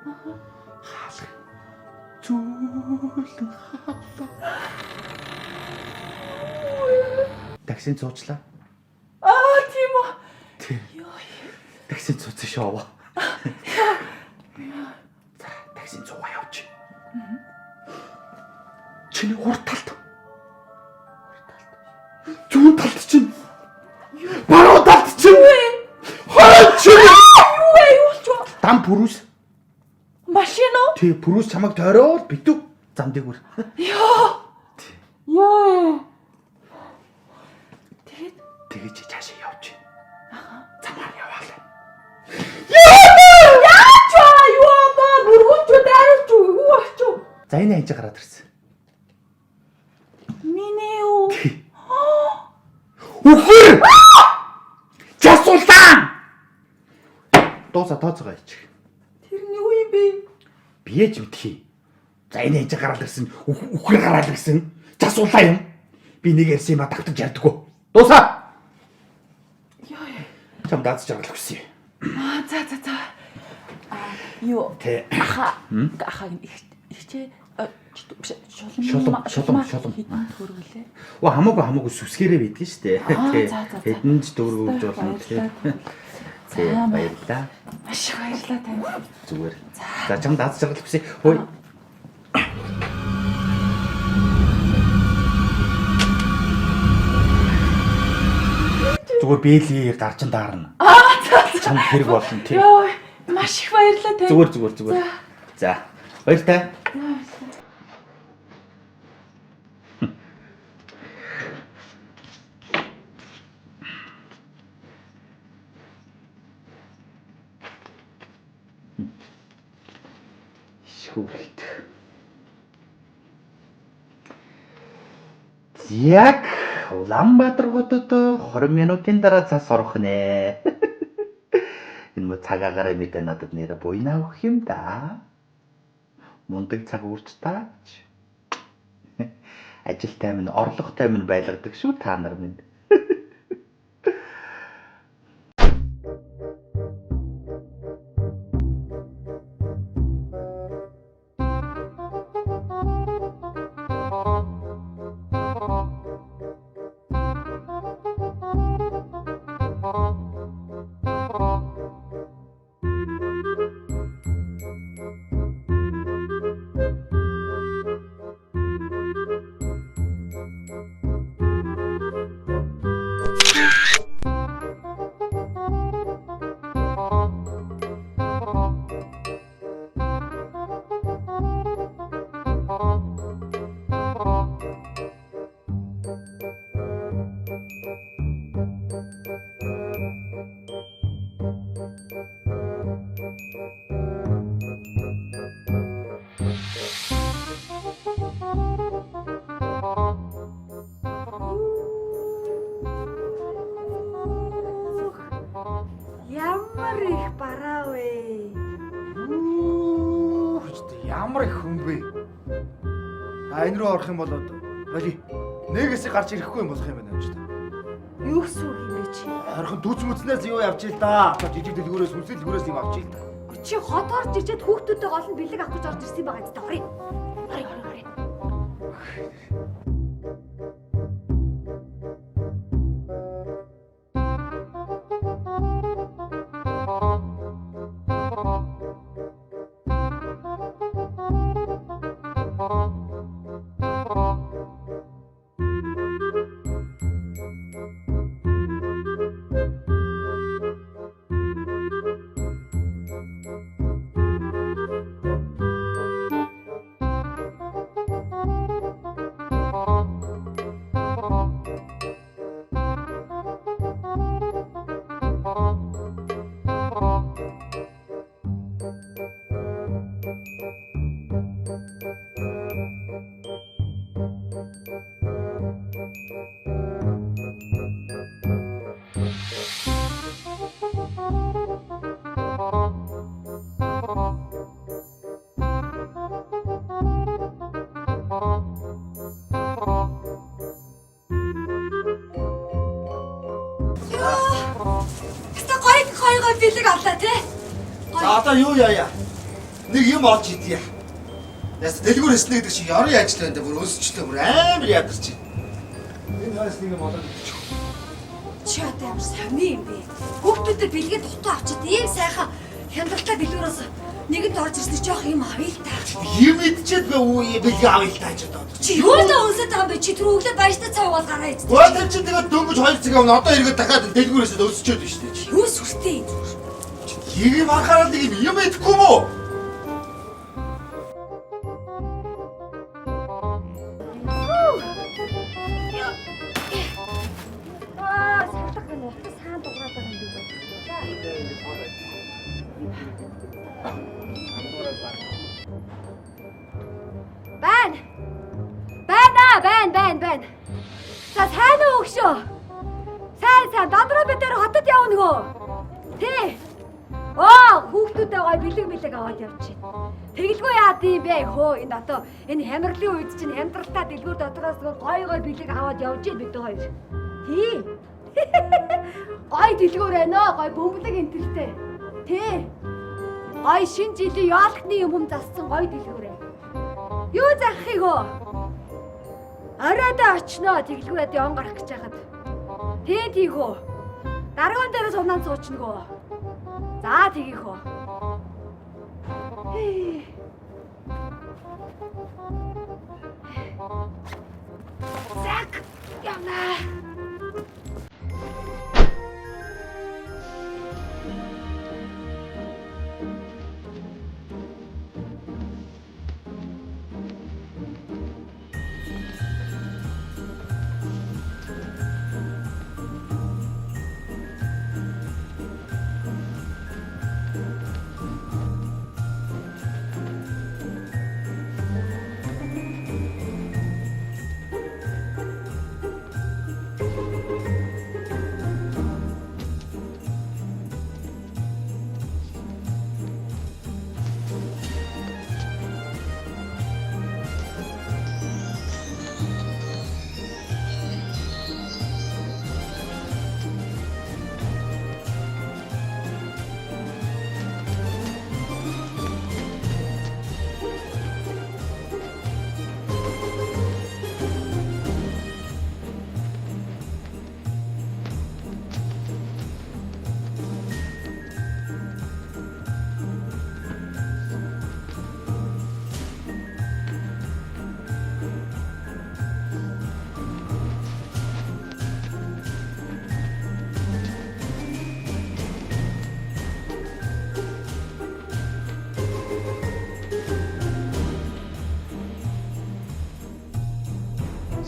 Хаалга. Зөөлөн хаалга. Таксинд суучлаа. Тийм үү. Таксинд суучих шоу. Таксинд суугаа явж. Чиний урд талд. Зүүн талд чинь. Баруун талд чинь. Хойд чинь. Юу ч вэ? Дам пүрүүс. Машин уу? Тий, пүрүүс чамайг тойроод битүү зам дээр. Яа. Тэгэж чаашаа явж. Замаар яваалаа. Яач юу ба бүргүүч дээрч юу ач. За энэ анж гараад ирсэн. Миний юу? Үхэр! Жасуулаа! Тооцоогоо ич. Тэрний юу юм бэ? Бие ч мэдхий. За энэ анж гараад ирсэн. Үхэр гараад ирсэн. Жасуулаа юм. Би нэг ярьсан юм а давтаж ярьдаггүй. Дуусаа. Чам дац жаргал өгсөн. За. Юу? Ахаа ихчээ шулам. Төргөлээ. Оо хамаагүй сүсгэрээ бидгэн штэ. Хэдэн ч дөрөв өгж болно тий. За баярлаа. Маш их баярлалаа танд. Зүгээр. За чам дац жаргал өгсөн. Хөөе. Зүгээр бэлий гарчин даарна. Чам хэрэг болно тий. Йоо, маш их баярлалаа танд. Зүгээр. За. Баяртай. Шүлт. Яг Улаанбаатар хотод 20 минутын дараа цас орох нэ. Энэ мө цагаагаар мэдээ надад нэрэ буйнаа өгөх юм да. Мундаг цаг үрч тааж. Ажилтай минь орлоготой минь байлгадаг шүү та нар минь. Ямар их бараа вэ? Ямар их хүн бэ? Энэ рүү орох юм бол боли. Нэгээсээ гарч ирэхгүй юм болох юм байна ч та. Юу гэсэн үг юм бэ чи? Харин дүүц мүцнээс юу явж ил да? Жижиг дэлгүүрээс хүнсэл дэлгүүрээс юм авч ил да. Чи хот орж ирчээд хүүхдүүдтэй гол нь бэлэг авах гэж орж ирсэн байгаа зү орё. Бэлэг авлаа тий. За одоо юу яая? Нэг юм олж идье. Яс дэлгүүр хэснэ гэдэг шиг ярын ажил байна да бүр өсчлөө бүр амар ядарч. Энэ хаас нэг юм олоод идчих. Чи одоо ямар сони юм бэ? Хүүхдүүдэд бэлгээд дутуу авчид ийм сайхан хямдалтай дэлгүүрээс нэгэнд орж ирсэн жоох юм авъя л та. Юм идчихэд би үе бэлгээ авъя л тааж одоо. Чи юу л өнсөд байгаа юм бэ? Чи түр өглөө баяртай цай угаал гараа ийц. Гоо тэр чинь тэгээд дөнгөж 2 цагийн өмнө одоо эргээд дахиад дэлгүүрээс өсчөөд байна шүү дээ. Юу сүртэй. Ийм анхаарал нэг юм идэхгүй мүү? Салтах юм уу? Саан дуграад байгаа юм би. Байна. За сайн уу өгшөө? Сайн додроо бид дээр хотод явна гоо. Тий. Хүүхдүүдээ гой бэлэг аваад явчих. Тэгэлгүй яад юм бэ хөө энэ одоо энэ хямралын үед чинь хямдралтай дэлгүүр дотроос гой бэлэг аваад явж ийн бид хоёр. Тий. Гой дэлгүүр байна оо гой бөмбөлөг энтертэй. Тий. Гой шинэ жилийн яалхны юм зассан гой дэлгүүр. Юу захих гоо? Оройдоо очноо тэглгүүрээд яван гарах гэж хахад. Тийх үү. Даргуун дээрээ сунаад суучнагөө. За тэгих үү. Зак явна.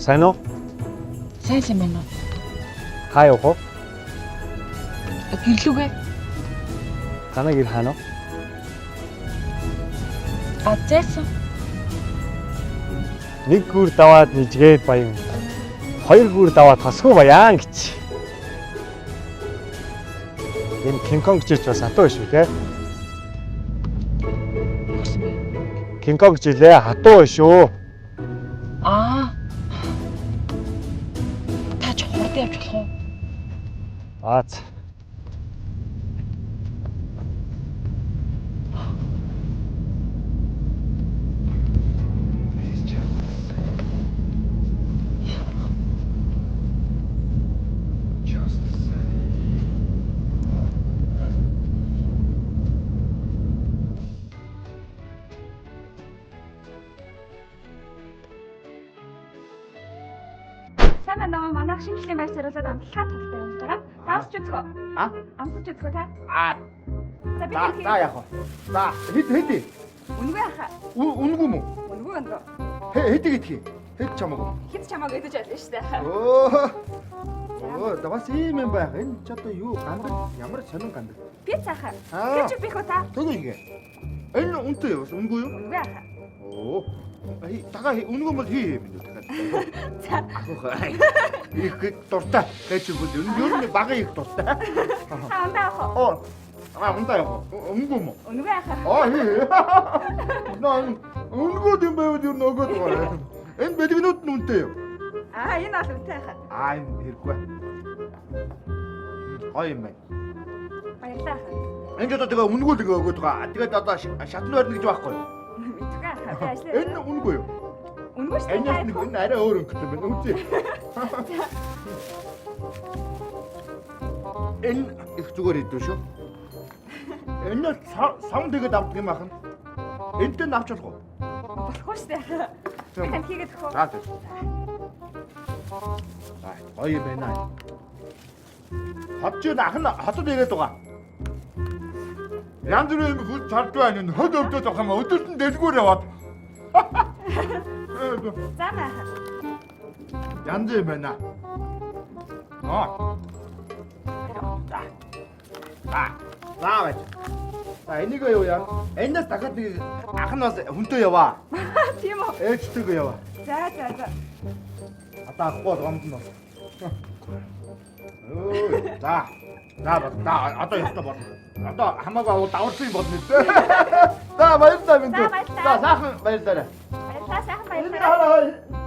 Сайн уу? Сайн байна уу? Хаа явах вэ? Гэрлүүгээ. Танай гэр хаана вэ? Зайсан. Нэг гүр даваад нэжгээд баян. Хоёр гүр даваад тосгүй баян гэж. Энэ Кинг-Конг жилч бас хатуу биш үү те? Кинг-Конг жилээ хатуу биш үү? Явж болох уу? Аац. Сайн байна. Манайх шинжлэлийн байр суурьлаад амтлагаа талтай юм даа. Таасч үзгөө. Амтж үзгөө та. За яах вэ? За хэдий. Үнгүй хаа. Үнгүй мүү? Үнгүй өндрөө. Хэдий гэдгийг. Хэд чамаагүй. Хэд чамааг идэж байлаа шүү дээ. Давас ийм юм байх. Энэ ч одоо юу гандаг ямар сонин гандаг. Пицца хаа. Кетчуп бих үү та? Төгөөе. Энэ үнтэй бас үнгүй юу? Үнгүй хаа. Тагаа үнгүй бол хий юм даа. За. Их дуртай. Кетчуп бол ер нь бага их дуртай. Хаандаа хаа. Унтаа яах вэ? Үнгүй мө? Үнгүй хаа. Наа үнгүй юм байвал юу нөгөөд байна. Энэ бэлгнүүд нь үнтэй юу? Энэ бол үнтэй хаа. Энэ хэрэггүй. Гоё юм байна. Баярлалаа. Энд одоо тэгээ үнгүүл тэгээ өгöd байгаа. Тэгээд одоо шатны барьна гэж байхгүй юу? Мэдгүй аа. Би ажлаа. Энэ үнгүй юу? Үнгүй шүү Энэ дээ. нэг энэ арай өөр өнгөтэй байна. Үзье. Энэ их зүгээр идэв шүү. Энэ сам тэгээд авдаг юм ахна. Энтэй нь авч болох уу? Болохгүй шүү дээ. Тань хийгээд өгөө. За тийм. Гоё юм байна. Хот ч ахна хотод ирээд байгаа. Янз бүрийн хүч цард байна. Ход өвдөж авах юм. Өдөрт нь дэлгүүр яваад. За маа. Янз юм байна. Заавал. За энийг юу яа? Энэс дахиад нэг ах нь бас хүнтэй яваа. Тийм үү. Ээжтэйгээ яваа. За. Одоо ахгүй гомд нь бас. Өө. За. Одоо ястаа болно. Одоо хамаагаа даварсан юм болно үү? За баярлалаа минь. За, баярлалаа. За сайхан баярлалаа. Баярлалаа сайхан баярлалаа.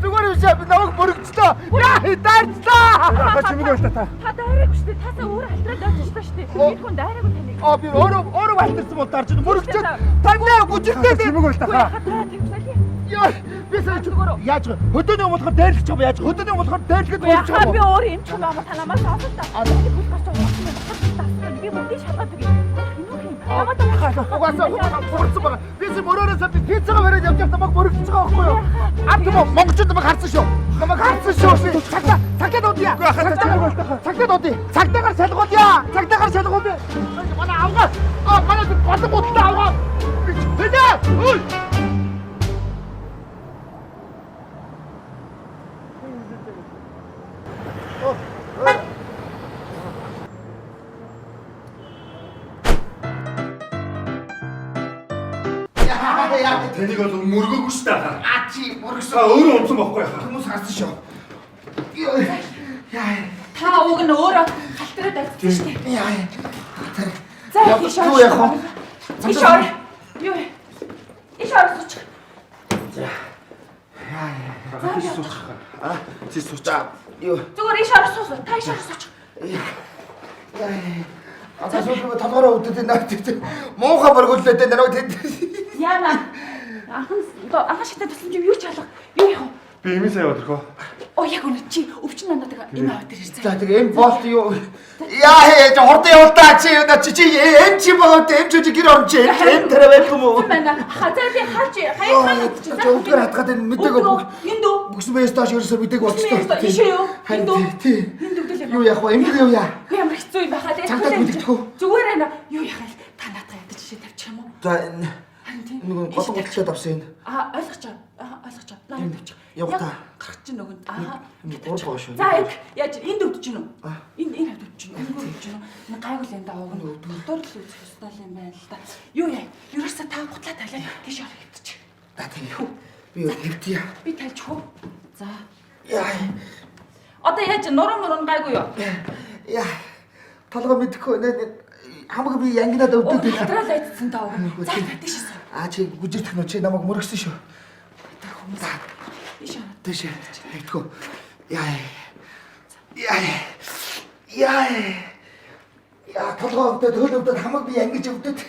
Зүгээр үсээ би намайг мөрөгчлөө. Яа, дайрцлаа. Чимэг байна та. Та дайраагүй шүү дээ. Тасаа өөр алтраад очиж та шүү дээ. Бид хүн дайраагүй таныг. Би өөрөө байтарсан бол дарж мөрөгчөөд танаа гүжигтэй чимэг байна та. Та тавьсалий. Яа, би сая яаж хөдөөний болохоор дайрлах юм яаж хөдөөний болохоор дайрлахад болж Яхаа би байгаа. өөр юм ч юм аа танамаас авах та. Бүл гарч байгаа. Би бүгдийг шалгаад өгье. Намайг Угаасаа байгаа. Би мөрөөрөөс пиццагаа бариад явж явах намайг мөрөгдөж байгаа байхгүй юу? Аа монголчууд намайг харсан шүү. Намайг харсан шүү. Цагтаа дуудъя. Цагтаа дуудъя. Цагтаагаар салгуулъя. Цагтаагаар салгуулъя. Манай авгаа. Манай голон гуталтай авгаа. Бэнэ. Үй. Тэнийг бол мөргөөгүй шүү дээ. Чи мөргөсөө өөрөө унсан байхгүй яа. Хүмүүс харсан шүү. та уг нь өөрөө халтраад авчихсан шүү дээ. Яа. За тийш юу яах вэ? Иш ор. Юу? Иш ор сууч. За. Яа. Чи сууч. Юу? Зүгээр иш ор сууч. Та иш ор сууч. Яа. Сууч толгороо үдэт наад. Муухай мөргөллөө дээ нараа тэд. Яна. Анхан шигтэй тусламж юу ч алга. Юу яах вэ? Би эмээсээ яваад ирэх үү? Яг үнэ чи өвчин надад энэ аваад ирсэн. За тэгээ эм болт юу? Яа хурдан явуултаа чи эм чи бод эм чи гэр орч эм тэрэ байх юм уу? Хазаа би хаач хаяа чи өвдөр хатгаад энэ мэдээг энд үү? бүкс бэс тааш ерөөсөө мэдээг болчихсон. Ишээ юу? Энд үү? Энд үдэл юу яах вэ? Эм юу яа? Ямар хэцүү юм байхаа те. Зүгээр ээ юу яах вэ? Та надад ядаж жишээ тавьчих юм уу? За энэ нэг голон гуталтай давсан энэ. Ойлгоч. Надад тавьчих. Явах та. Гарч чинь нөгөнд. Гур байгаа шүү. За яаж энд өвдөж гин үү? Энэ хавд өвдөж гин. Энд өвдөж гин. Энэ гайгүй л энэ дааг нь доктор л үзэх ёстой юм байна л да. Юу яа? Ерөөсөө та гутлаа талаад тийш орох хэвчих. За тийм юу. Би юу хэвтийа. Би тайлж хөө. За. Яа. Одоо яаж нуруу гайгүй юу? Яа. Толгой мэдэхгүй нэ хамаг би янгинаад өвдөд. Хатрал айдсан таа. За тийш. Чи гүжигдэх нь чи намайг мөргсөн шүү. Та хүмүүс. Тийш. Тэгтгөө. Яа, толгоо өвдөд, хөл өвдөд хамаг би ангиж өвдөд.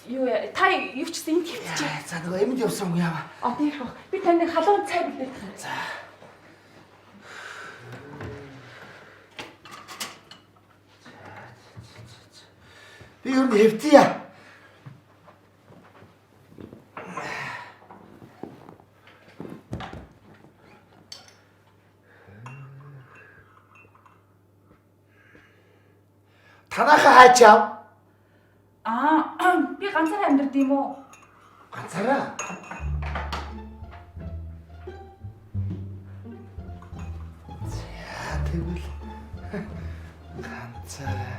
Юу та юу ч гэсэн энд хэвчээ. За нөгөө эмэнд явсан хүн яава. Тийм шүү. Би таны халуун цай билээ. За. Би юу нэвтийя. Танааха хаачаа. Би ганцаараа амьдард юм уу? Ганцаараа. За тэгвэл ганцаараа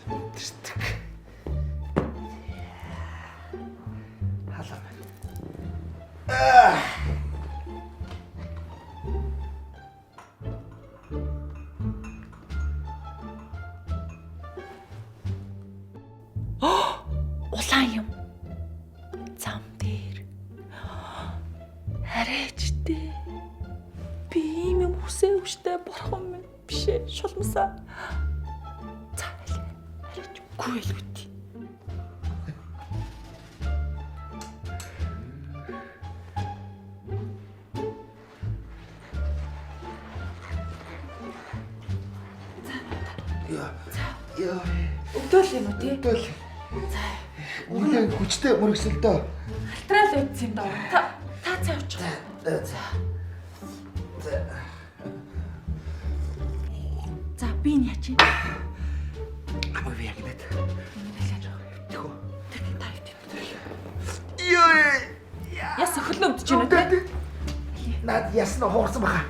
мэдэрдэг. Халаа. Улаан юм. Зам дээр. Хараачтэй. Би ийм юм хүсээ өвчтэй бурхан минь бишээ шулмсаа. За хараач үгүй л үгүй. Яа. Өгдөөл юм уу тий? Өдөл. Үнэн хүчтэй мөргсөл дөө. Хатрал айдсан юм даа. Та цай авчих. За би энэ яач юм? Хамаг би ягнаад. Тэгөө. Та юу? Яа. Яс өхөлнө өвдөж байна тий? Наад ясна хуурсан баха.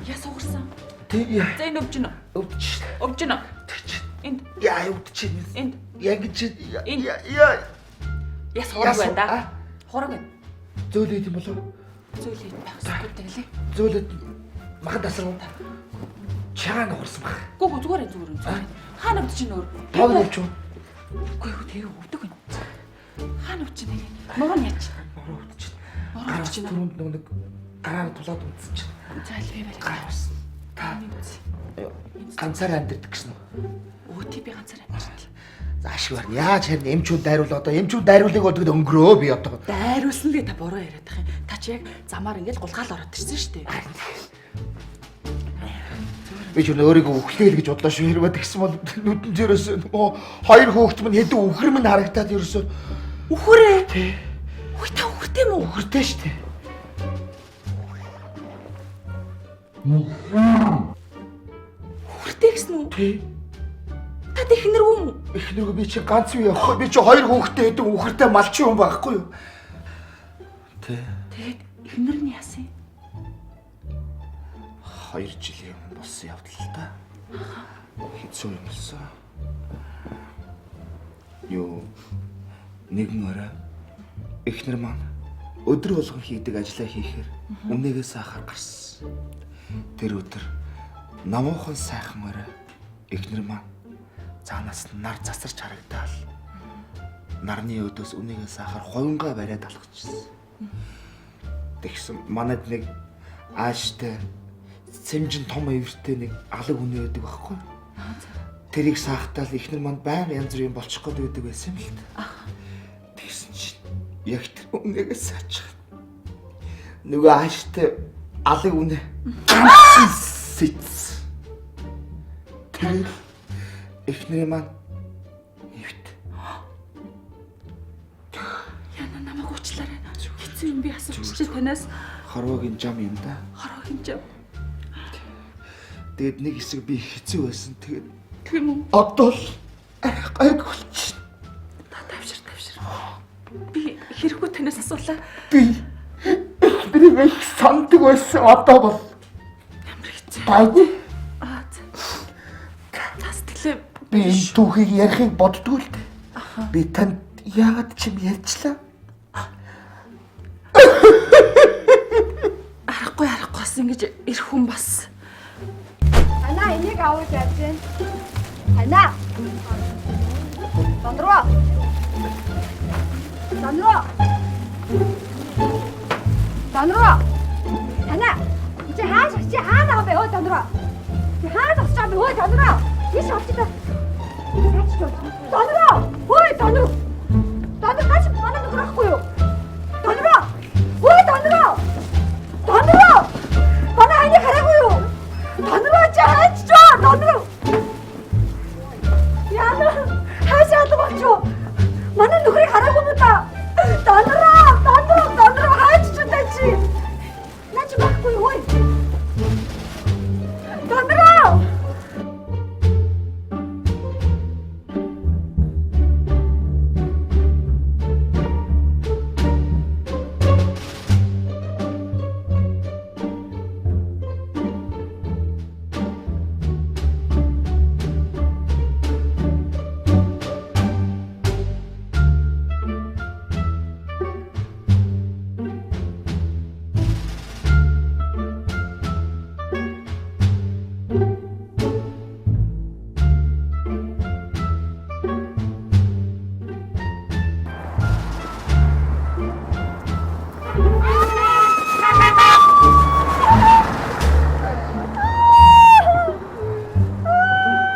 Яс уурсан. Тэг яа. За энэ өвж гэнэ. Өвдөж. Өвж гэнэ. Энд. Яа өвдөж чинь. Энд. Яг чи Энд. яа. Яс хураг байна да. Хураг байна. Зөөлөд юм болов? Зөөлөд байх эсвэл тэглээ. Зөөлөд махад асрав. Чаана хуурсан баха. Гүг зүгээр. Хаана өвдөж чинь өөр. Тог өвчөө. Үгүй тэгээ өвдөг байна. Хаана өвдөж чинь нуруу яач. Нуруу өвдөж чинь. Нуруу өвдөж чинь. Түрүүнд нэг гараар тулаад үтсэн чинь. За л би барай. Гарсан. Та нэг үз. Ганцаараа амьдэрдэг гэсэн үү? Өөтий би ганцаар амьдсан. За ашиг барна. Яаж харин эмчүүд дайруул одоо эмчүүд дайруулыг одод өнгөрөө би одоо. Дайруулсан л та буруу яриад тах юм. Та чи яг замаар ингээд гулгаал ороод ирсэн шүү дээ. Би ч өөрийгөө үхлээл гэж бодлоо шүү. Хэрвээ тэгсэн бол нүдэн зөрөөс хоёр хөөхт минь хэдэн үхэр минь харагдаад ерөөсөө. Үхвэрээ. Тий. Үгүй та үхэртэй юм уу? Үхэртэй шүү дээ. Үхэртэй гэсэн үү? Тий. Та технэр үү? Эхнэргүй би чи ганц үе явахгүй. Би чи хоёр хөөхтэй хэдэн үхэртэй малчин юм байхгүй юу? Тий. Тэгээд эхнэр нь яасан? 2 жилийн өмнө болсон явдал л да. Хэцүү юм болсон. Юу нэгэн орой эхнэр маань өдөр болгон хийдэг ажлаа хийхээр өмнөөгээ сахар гарсан. Тэр өдөр намуухан сайхан орой эхнэр маань цаанаас нар засарч харагдаал. Нарны өдөөс үнийгээ сахар хойнгаа бариад алгачихсан. Тэгсэн манад нэг ааштай сэмжин том эвэртэй нэг алаг үнэ байдаг байхгүй. Тэрийг саахтаал эхнэр манд байнга янз бүрийн болчих гээд байдаг байсан юм л та. Тэгсэн чинь яг тэр үнэгээ саачих. Нөгөө ааштай алаг үнэ сэц. Тэр эхнэр манд нэвт. Яна намайг уучлаарай. Хэцүү юм би асуучих танаас. Хорвогийн жам юм да. Хорвогийн жам. Тэгээд нэг хэсэг би хэцүү байсан. Тэгээд тийм үү? одоо л гайг болчих. Та тавшир. Би хэрэггүй танаас асуулаа. Би тэрийг их санддаг байсан. Одоо бол Ямар хэцүү. гайгүй. За сэтгэлээ Би энэ түүхийг ярихыг боддгоо л дээ. Би танд яагаад ч юм ярьчлаа? арахгүй бас ингэж ирэх хүн бас. Танаа энийг аваад явж байна. Танаа. Дандруу. Дандруу. Дандруу. Танаа. Чи хаана вэ? Өө Дандруу. Чи хаана очиж байгаа вэ? Дандруу. Тийш очиж та. Дандруу. Ой Дандруу. Дандруу наач манай нөхөр ахгүй юу? Дандруу. Ой Дандруу. Дандруу. Манай хайны хараагүй юу? Дандруу чи хайч чаа. Дандруу. Яна. Хаашаа дууч. Манай нөхрийг хараагүй юм да. Дандруу хайч чаа чи. Наач байхгүй юу? Дандруу.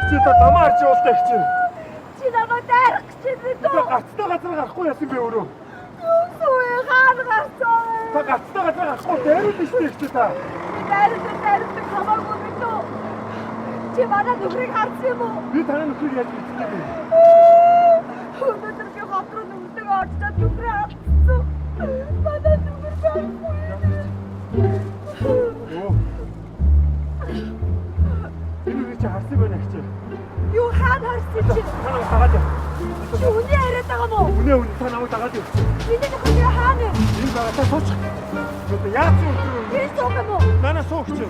Чи та дамаар чи уултаа их чинь. Чи намайг дайрах гэж байна уу? Гацтай газар гарахгүй яасан бэ өөрөө? Сүүе хаана гарсан? Та гацтай газар гарахгүй дайруулж штэ их чи та. Дайрах хамаагүй бид үү? Чи манай нөхрийг харсан юм уу? Би танаа нөхрийг яаж мэдчихээ бэ? Өнөөдөр би хот руу нүгдэг очоод нөхрөө алдсан. Манай нөхөр байхгүй. Оо. Энэ чи харсан байна их чи. Юу хаана харсан чи? Танаа дагаад яв. Чи үнэ яриад байгаа мó? Үнэ та намайг дагаад яв. Миний нөхөр хаана? Энэ багтаа сууч. Гэта яаж юм бэ? Би суух юм уу? Манай суух чи.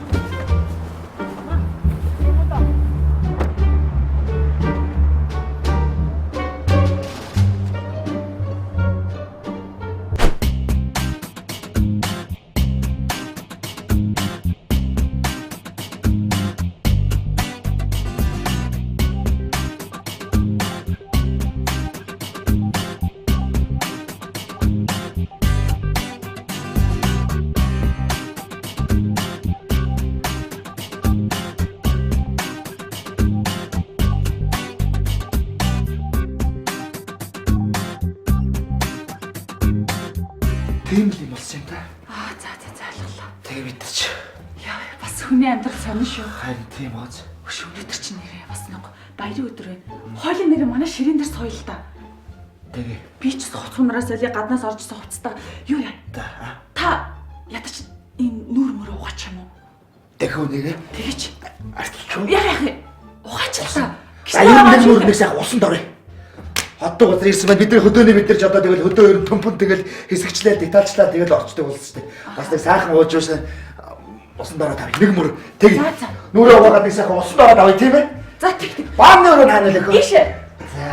Тийм л юм болсон юм да. За алгалаа. Тэгээ бид нар ч Яа, бас хүний амьдрал сонир шүү. харин тийм ооз. Өш өнөөдөр чинь нэрээ бас нэг баярын өдөр байна. Хоолын нэрээ манай ширээн дээр соёл та. Тэгээ Би ч хоцгонораас олиг гаднаас орж сувцтай. Юу яа? Та ядаж энэ нүр мөр угаач юм уу? тэгээ үнээрээ Тэгэж. арччихв. Яа. Угаач л та. Аян нэг мөрнөөс яг усан дорой. Хоттой газар ирсэн байна. Бидний хөдөөний мэдэрч одоо тэгэл хөдөө өрн төмпөн тэгэл хэсэгчлээ, детальчлаа тэгэл орчдөг болсон шүү дээ. Бас нэг сайхан ууж юусан усан дорой тавь. Нэг мөр тэг. За. Нүрээ угаагаад нэг сайхан усан дорой тавь тийм ээ. За тэг. Баамны өрөө хаанаа лөхөө. Ийш. За.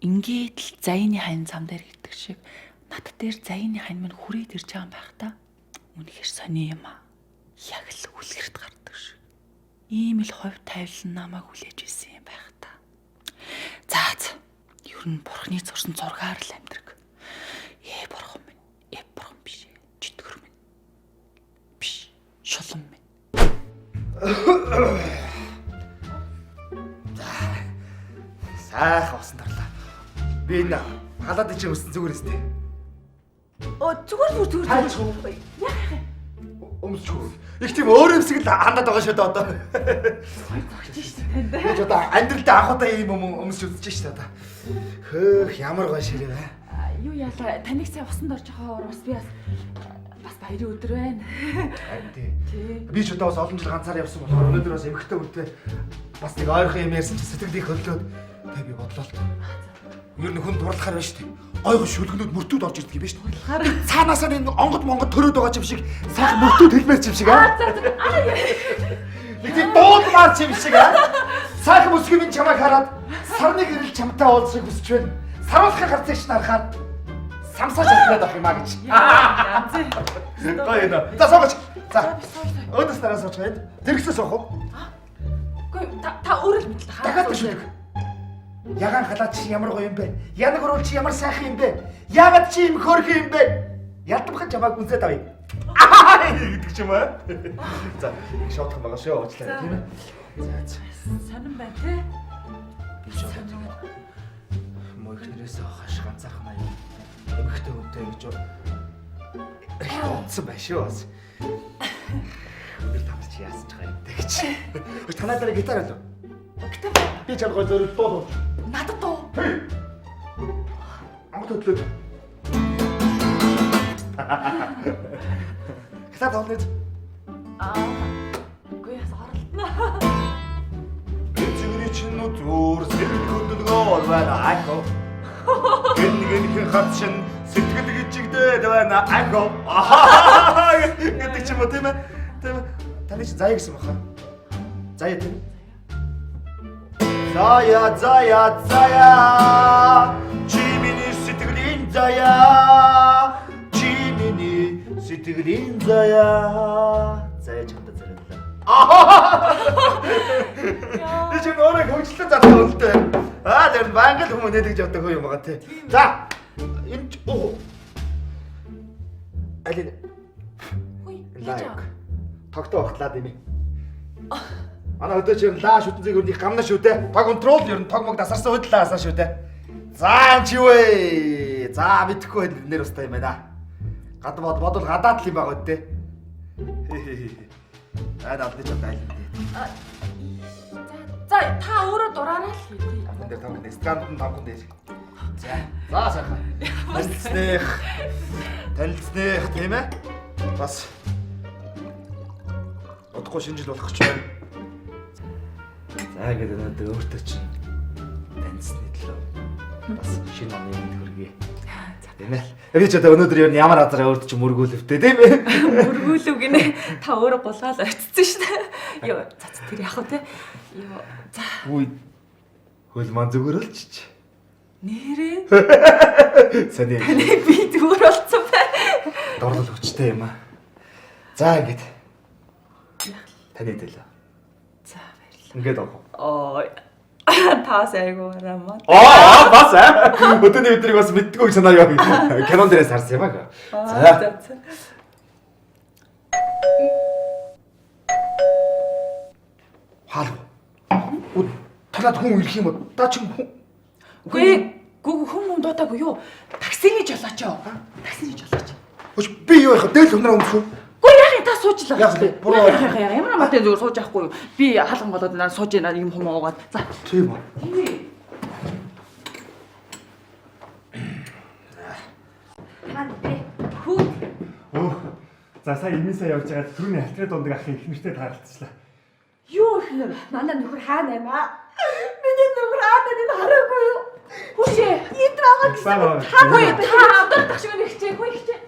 Ингээд л заяаны хань зам дээр ирдэг шиг над дээр заяаны хань минь хүрээд ирж байгаа юм байх та. Үнэхээр сони юм аа. Яг л үлгэрт гардаг шиг. Ийм л ховь тайвлан намайг хүлээж исэн юм байх та. За. Ер нь бурхны зурсан зургаар л амьдрэг. Бурхан минь. Бурхан биш. Чөтгөр минь. Биш. Шулан минь. Сайхан усан дорлоо. Би энэ халаад ичээ өссөн зүгээр өстэй. Зүгээр. Өмсчгүй. Их тийм өөр юмсэг л хандаад байгаа шүү дээ одоо. Гэж одоо амьдралдаа анх удаа ийм юм өмсч үзэж шүү дээ одоо. Хөөх ямар гоё ширээ вэ? Юу яалаа таныг сая усанд орж байгаа ор бас би бас Бас баярын өдөр байна. Харин тий. Би ч одоо бас олон жил ганцаар явсан болохоор өнөөдөр бас эмэгтэй үнтэй бас нэг ойрхон юм ярьсан чи сэтгэлийг хөдлөөд тэг би бодлоо л. Ер нь хүн дурлахаар байна шүү дээ. Ойгоо шүлгнүүд мөртүүд орж ирдэг юм байна шүү дээ. Цаанаасаа нэг онгод монгод төрөөд байгаа юм шиг сайхан мөртүүд хэлмээр юм шиг аа. Нэг тийм дуудмаар юм шиг аа. Сайхан өсгөө минь чамайг хараад сарны гэрэл чамтай уулзахыг хүсэж байна. Саруулахын гарцыг чинь харахаар самсаж хэлээд авах юм аа гэж. Гоё нэ. За суугач. За. Өөдөөс дараа сууч гээд. Тэрэгсээ суух уу? Үгүй та өөрөө л мэдлээ. Дахиад шүлэг. Ягаан халаад чи ямар гоё юм бэ? Янаг уруул чи ямар сайхан юм бэ? Яагаад чи юм хөөрхөн юм бэ? Ядамхан чамайг үнсээд авъя. Гэдэг ч юм аа. За, шоотох байгаа шүү. Уучлаарай тийм ээ. За. Сонирн байна тий. Би шоотох. Мөнхнэрээс хаш ганцаархан аяа. Эмэгтэй үнтэй гэж онцсон байх шүү бас. Өндөр тавч яасан ч гайтай гэж. Танаа дараа гитар алуу. Гитар. Би чад гой зөрөг дуу. Надад дуу. Амт хөдлөө. Гитар доолнод. Үгүй яс оролдоно. Эцэгний чинь нүдүр сэрэг хөдөлгөөр байна ако. Гэнэ хатшин сэтгэл гिचгдээд байна ако. Гэдэг ч юм уу тийм ээ. Таны чи заяа гэсэн баха. Заяа тийм. Заяа чимини сэтгэлийн заяа чимини сэтгэлийн заяа чамд зэрэглээ. Би ч өөрөө хөвчлөө залгаа өлдөө. Тэр Монгол хүмүүс нэгж явдаг юм байгаа тий. За энэ алин лайк тогтоо багтлаад юм. Манай өдөөч ер нь лаа шүтэн зэг өрнийх гамна шүү дээ. Тог контрол ер нь тогмог дасарсан хөдлөө асаа шүү дээ. За чи вэ? За мэдхгүй нэр устаа юм байна. Гад бодвол гадаад л юм байгаа үү дээ. Надад ч одоо аль. За та өөрөө дураарай л хийе. Аман дээр тавхан эстранд тавхан дээр. За сайхан. Танилцнах тийм ээ? Бас удахгүй шинэ жил болох гэж байна. За гэдэг өнөөдөр өөртөө чинь танилцсны төлөө бас шинэ оны хөргий. Тийм ээ. Би ч одоо өнөөдөр юу ямар азар өөрт чинь мөргүүлвтэй тийм ээ. Мөргүүлв гинэ. Та өөрөө булгаал очсон шүү дээ. Йоо, за тэр яах вэ те? Йоо, за. Үгүй. Хөл ман зүгээр л чич. Нэрээ. Саний. Таны би зүгээр болсон бай. Дорлол хүчтэй юм аа. За ингэж. Таны төлөө. За баярлалаа. Ингээд авах. Ой. Таас айгуу рамаа. Бас аа. Өдөөний өдрийг бас мэддэггүй санаа яа. Кинон дээрээс харсан юм аа. За. Хаалга. Танад хүн ирэх юм уу? Та чинь хүн. Үгүй хүн дуудаагүй юу? Таксины жолооч юу? Таксины жолооч. Өч би юу яхаа дээл өнөр өмсөх. Үгүй яах та суучлаа. Яах вэ? Буруу. Ямар амттай зүгээр сууж яахгүй юу? Би хаалган болоод наа сууж яана юм хүмүүс уугаад. За. Тийм үү. За сая эмээ сая явж байгаа түрүүний алтрын дундаг ахын их нэртэй тааралцлаа. Юу ихнэр? Манай нөхөр хаана юм аа? Миний нөхөр хаана нэг хараагүй юу? Хүчээ. Энд байгаа гэсэн. Хаагүй та авдар тагшиг нэг хичээ. Хөө хичээ.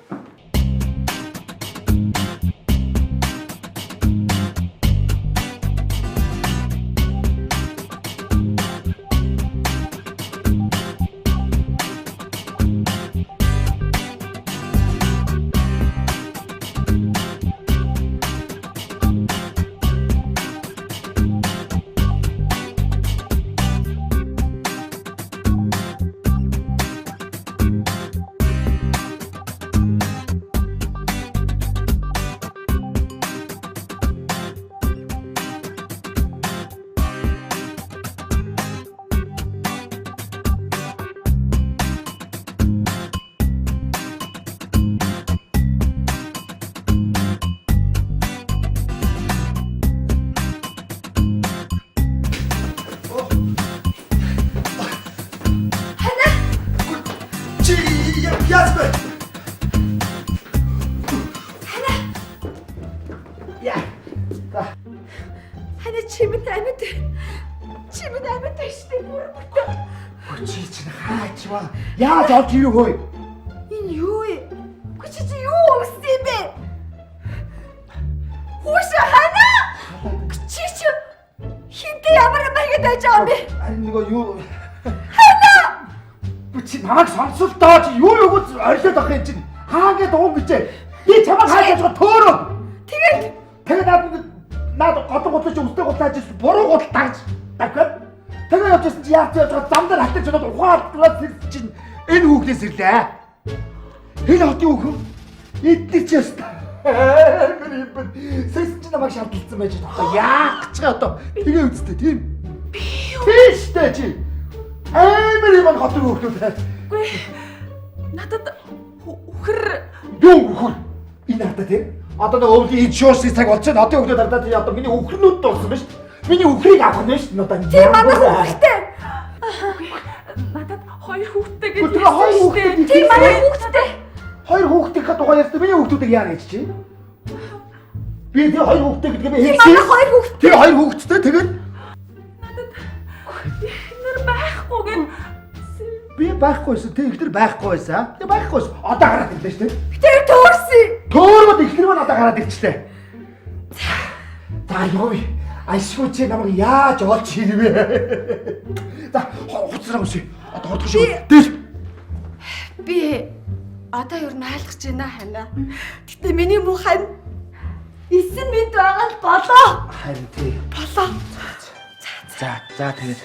Хана чимэд амьд. Чимэд амьд штэ бүр бүтэ. Чи чинь хаач ба. Яаж олж ирэх вэ? Энэ юу вэ? Чи юу өгсөн юм бэ? Хөөш хана? Чи хинтээ ямар маяг дайж байгаа юм бэ? Харин нөгөө юу хана? Чи намайг сонсол доо чи юу юу гэж орилоод авах юм чинь. Хаагээд уу гэж. Би чамайг хайж байгаа төөрөө. Тэгээд наад годгодлож өстэй гутааж буруу гутал тагж. Дахиад тэгээ явчихсан чи яах гэж байгаа зам дээр хатаж чад ухаалаад чинь энэ хүүхнээс ирлээ. Энэ хотын хүүхэн эдгээр ч яста. Сэс чи намайг шаардлагацсан байж байгаа. Яах гэж байгаа одоо. Тэгээ үсттэй тийм. Тийштэй чи. Амар юм хотын хүүхнүүд. Үгүй. Надад үхэр Юу үхэр? Энэ хата тийм. Одоо нэг өвлийн иншуурсны цаг болж байна. Одоо хүүхнүүд ардаа тийм одоо миний үхрнүүд дурсан байна шүү дээ. Миний үхрийг авах нь шүү дээ. Одоо Тийм манай хүүхдээ. надад хоёр хүүхдтэй гэж. Өдөр хоёр хүүхдээ. Тийм манай хүүхдээ. Хоёр хүүхдээ гэдэг тухай ярьсан. Миний хүүхдүүдийг яа гэж чи? Би тэр хоёр хүүхдээ гэдэг нь Тийм манай хоёр хүүхдээ. тэр хоёр хүүхдтэй тэгээд Нэр байхгүй гэн. би байхгүйсэн. Тэг ихтер байхгүй байсан. Тэг байхгүйсэн. Одоо гараад ирлээ шүү дээ. Тэр төөрсөн. Төөрөд ихтер маань одоо гараад ирчихлээ. За ёо. Айшгүй чи намайг яаж олж ирвэ? За хуцраа өсөй. Одоо ордох шүү. Дээс. Би одоо юу наалгаж байна хана. Гэтэ миний муухай 9 минут байгаа л болоо. Харин тий. Болоо. За тэгээд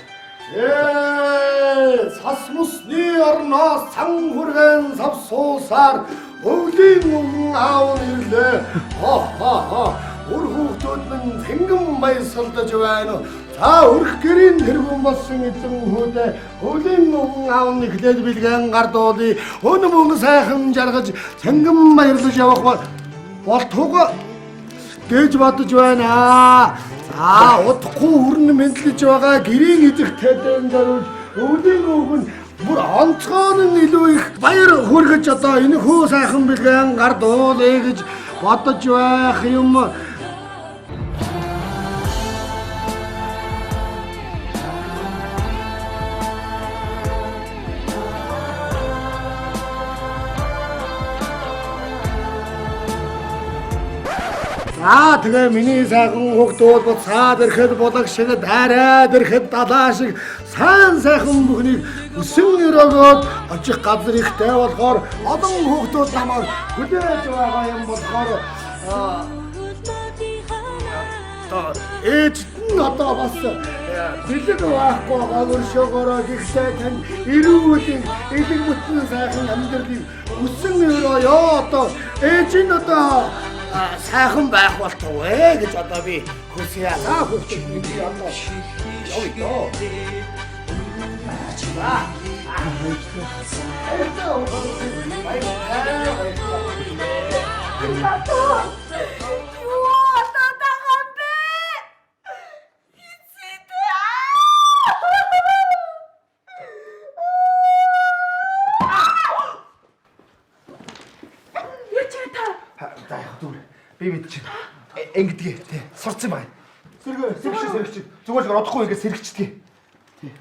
сасмусны орноос сан хүргэн савсуусаар өвлийн өмнө аав ирлээ. Үр хүүхдүүд минь тэнгэн баясгалдаж байна. За өрх гэрийн тэргүүн болсон эзэн хүүдээ өвлийн өмнө аав нэхлээд билгэн гардуулъя. Өн мөнгө сайхан жаргаж тэнгэн баярлаж явах болтугай гэж бодож байна. За удахгүй хүрнэ мэдлэж байгаа гэрийн эзэх тайлан зориулж өвлийн өвгөн бүр онцгой нь илүү их баяр хүргэж одоо энэ хөө сайхан билгэн гардуулъя гэж бодож байх юм. Тэгээ миний сайхан хүүхдүүд бод саад ирэхэд булаг шиг дайраад ирэхэд далаа шиг сайн сайхан бүхнийг өсөн өрөөгөөд очих газар ихтэй болохоор олон хүүхдүүд намайг хүлээж байгаа юм болохоор ээж нь одоо бас бэлэг байхгүй байгаа өршөөгөөрөө гэхдээ тань эрүүл элэг бүтэн сайхан амьдралыг өсөн өрөөё одоо ээж нь одоо сайхан байх болтугай гэж одоо би хүсье. Хүүхдүүд минь одоо явъя. Би мэдчихэв. Ингэдгээ тий. Сурцсан байна. Сэргэж. Зүгээр л одохгүй ингэ сэргчдгээ. Тий.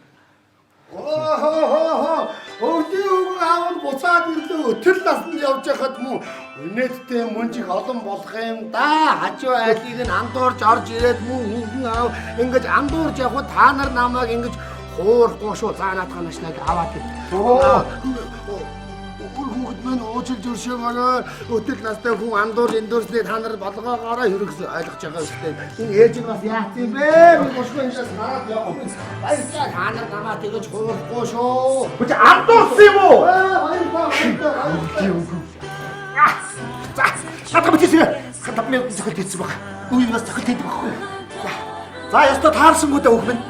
Өвлийн өвгөн аав нь буцаад ирлээ. Өтөл насанд явж байхад мөн өнөөдтэй мөнжих олон болох юм да. Хажуу айлыг нь андуурж орж ирээд мөн хөнгөн аав ингэж андуурж явхад та нар намайг ингэж хуурахгүй шүү. За наадах нашнаг аваад. Хүүхэд маань уучлж өршөөгөөрөө өтөл настай хүн андуур эндүрснээ та нар болгоогоороо хэрэгс ойлгож байгаа үстэй. Энэ ээж нь бас яах юм бэ? Би бошгүй юмшаас хараад явах. Баярлалаа та нар намаа тэгэж хуурахгүй шүү. Бүч андуурсан юм уу? За, надад бичсэн. Хатав минь зөвхөн тийцсэн баг. Үгүй бас зөвхөн тийдэг байхгүй. За, ястаа таарсангүй даа хүүхэд минь.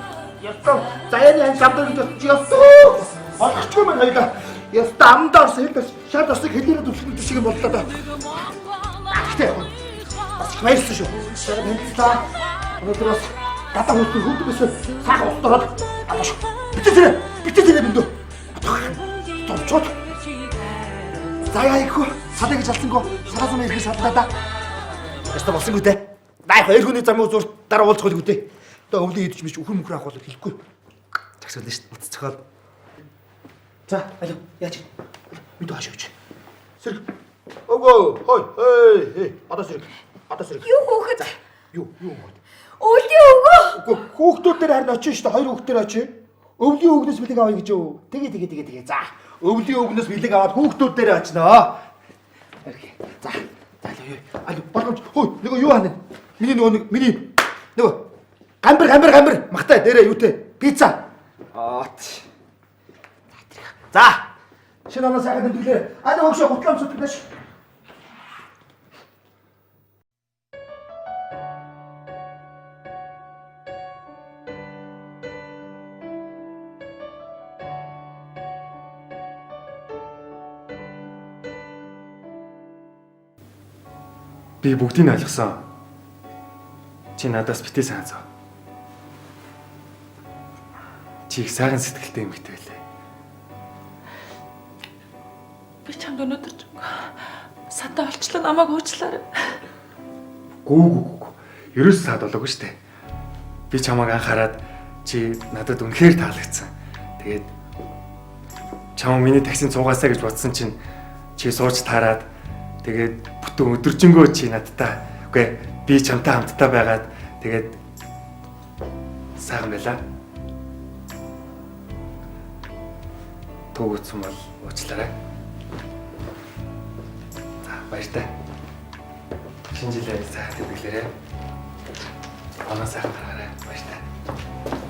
Ястаа заяаны хамтар гэж ястаа. Олгочгүй мэн хоёлаа. Ястаа амдаарс хэлдэж шаад осыг хэлнээр төвшгөл шиг юм боллоо да. Гэхдээ бас баярсан шүү. Тэгээд хэлцээ. Өнөөдөр бас гадаа хөлтөд биш сайхан устраад аваа шүү. Битээ биндүү. Томчод. За яа их садыг гэж алсангүй. Сараас нь ирэх садлаа да. Ястаа болсонгүй дээ. Гай хоёр хүний замыг зур дараа уулзах үгүй дээ. Одоо өвлийн идэж мич өхөр мөхөр авах бол хэлэхгүй. Загсаал нь шүү дээ. Цохол. За, алуу яаж вэ? Мэдээ хаашаа гэж. Сэрэг. Өвөө, хой, хей. Одоо сэрэг. Юу хөөхөд? Юу. Өвлийн өвгөө. Үгүй хүүхдүүд дээр харин очиж шүү дээ. Хоёр хүүхдээр очив. Өвлийн өвгнөөс бэлэг авъя гэж юу? Тэгээ. За. Өвлийн өвгнөөс бэлэг аваад хүүхдүүд дээр очноо. Окей. За. Алуу болгож. Хөөе, нөгөө юу хана? Миний нөгөө гамбар магтай дээрээ юутэй? Пицца. Аат. За. Шинэ оноо сайхан тэмдэглээ. Алуу хөшөө гутлаа өмсөдөг. Би бүгдийг нь ойлгосон. Чи надаас битээ сайн зөө. Чи их сайхан сэтгэлтэй эмэгтэй байлээ. Би чамд өнөөдөр садаа олчлоо намайг уучлаарай. Гүү. Ерөөс саад болоогүй штэ. Би чамайг анхаарад чи надад үнэхээр таалагдсан. Тэгээд чам миний таксинд суугаасаа гэж бодсон чинь чи сууж таарад тэгээд бүтэн өдөржингөө чи надтай. Үгүй би чамтай хамтдаа байгаад тэгээд сайхан байлаа. Төгөөцсөн бол уучлаарай. За баяртай. Шинэ жилээр сайхан тэмдэглээрэй. Оноо сайхан гаргаарай. Баяртай.